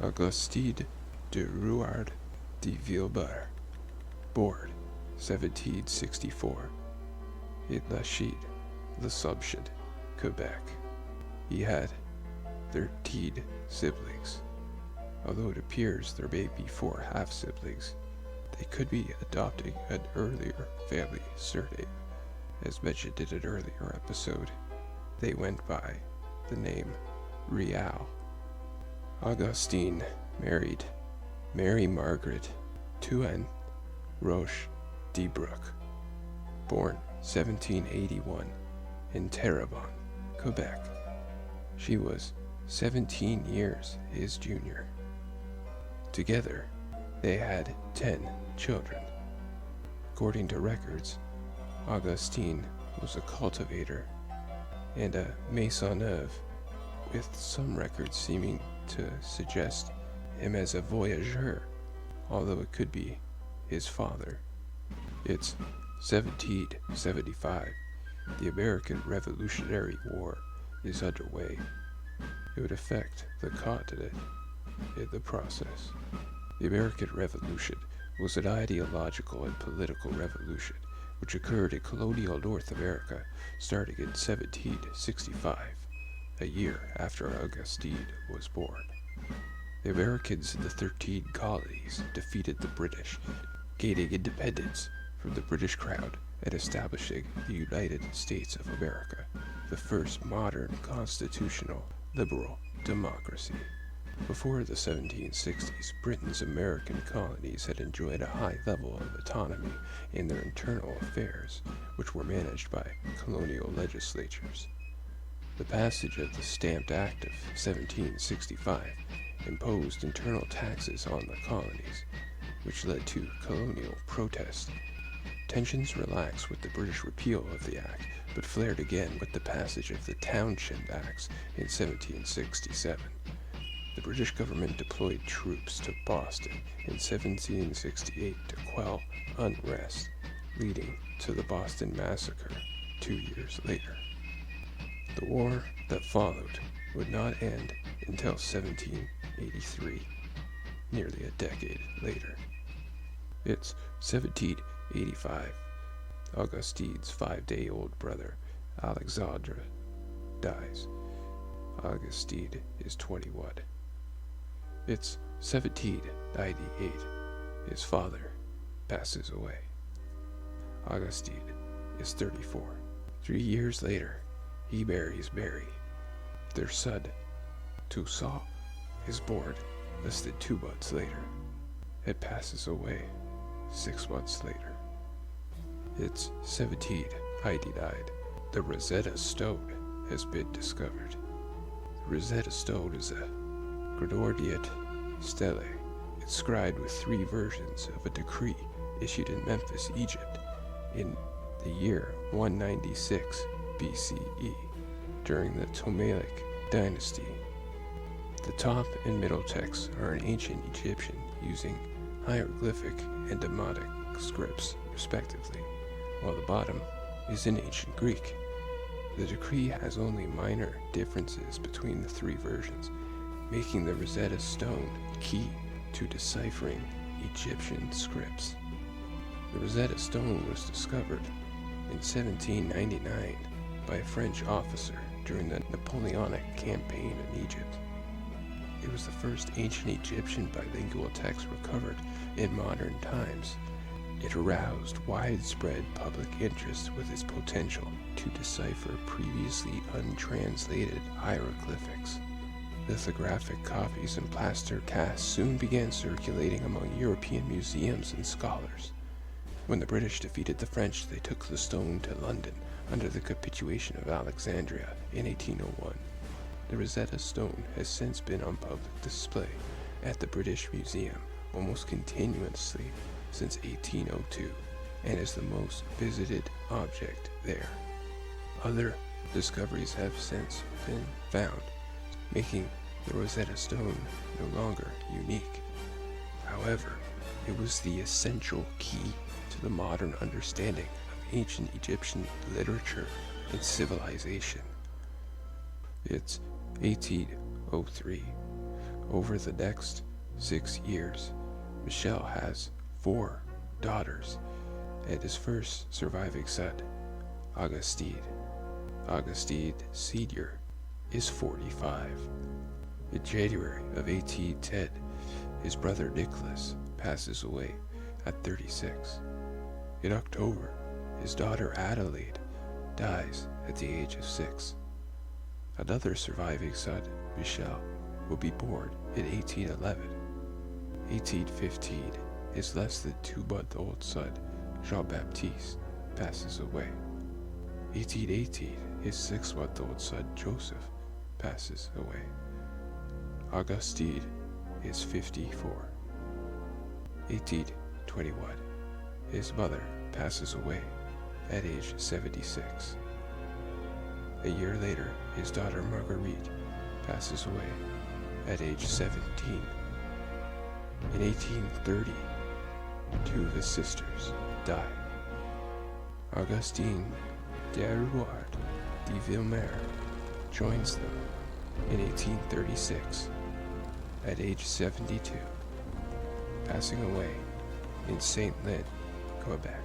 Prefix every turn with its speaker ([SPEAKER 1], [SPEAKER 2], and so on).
[SPEAKER 1] Augustin Derouard de Vilmaire, born 1764, in Lachine, l'Assomption, Quebec. He had 13 siblings. Although it appears there may be 4 half-siblings, they could be adopting an earlier family surname. As mentioned in an earlier episode, they went by the name Rial. Augustin married Mary Margaret THOUIN Roche de BROOK, born 1781 in Terrebonne, Quebec. She was 17 years his junior. Together, they had 10 children. According to records, Augustin was a cultivator and a maisonneuve, with some records seeming to suggest him as a voyageur, although it could be his father. It's 1775. The American Revolutionary War is underway. It would affect the continent in the process. The American Revolution was an ideological and political revolution which occurred in colonial North America starting in 1765, a year after Augustin was born. The Americans in the 13 colonies defeated the British, gaining independence from the British Crown and establishing the United States of America, the first modern constitutional liberal democracy. Before the 1760s, Britain's American colonies had enjoyed a high level of autonomy in their internal affairs, which were managed by colonial legislatures. The passage of the Stamped Act of 1765 imposed internal taxes on the colonies, which led to colonial protest. Tensions relaxed with the British repeal of the act, but flared again with the passage of the Townshend Acts in 1767. The British government deployed troops to Boston in 1768 to quell unrest, leading to the Boston Massacre 2 years later. The war that followed would not end until 1783, nearly a decade later. It's 1785. Augustin's 5-day-old brother, Alexandre, dies. Augustin is 21. It's 1798. His father passes away. Augustin is 34. 3 years later, he marries Mary. Their son, Toussaint, is born less than 2 months later and passes away 6 months later. It's 1799. The Rosetta Stone has been discovered. The Rosetta Stone is a Gregorian stele inscribed with 3 versions of a decree issued in Memphis, Egypt, in the year 196 BCE during the Ptolemaic dynasty. The top and middle texts are in ancient Egyptian using hieroglyphic and demotic scripts, respectively, while the bottom is in ancient Greek. The decree has only minor differences between the 3 versions, making the Rosetta Stone key to deciphering Egyptian scripts. The Rosetta Stone was discovered in 1799 by a French officer during the Napoleonic campaign in Egypt. It was the first ancient Egyptian bilingual text recovered in modern times. It aroused widespread public interest with its potential to decipher previously untranslated hieroglyphics. Lithographic copies and plaster casts soon began circulating among European museums and scholars. When the British defeated the French, they took the stone to London under the capitulation of Alexandria in 1801. The Rosetta Stone has since been on public display at the British Museum almost continuously since 1802 and is the most visited object there. Other discoveries have since been found, making the Rosetta Stone no longer unique. However, it was the essential key to the modern understanding of ancient Egyptian literature and civilization. It's 1803. Over the next 6 years, Michel has 4 daughters and his first surviving son, Augustine. Augustine Sr. is 45. In January of 1810, his brother Nicholas passes away at 36. In October, his daughter Adelaide dies at the age of 6. Another surviving son, Michel, will be born in 1811. 1815, his less than 2-month-old son, Jean-Baptiste, passes away. 1818, his 6-month-old son, Joseph, passes away. Augustine is 54. 1821, his mother passes away at age 76. A year later, his daughter Marguerite passes away at age 17. In 1830, 2 of his sisters die. Augustin Derouard de Vilmaire joins them in 1836 at age 72, passing away in Saint-Lin, Quebec.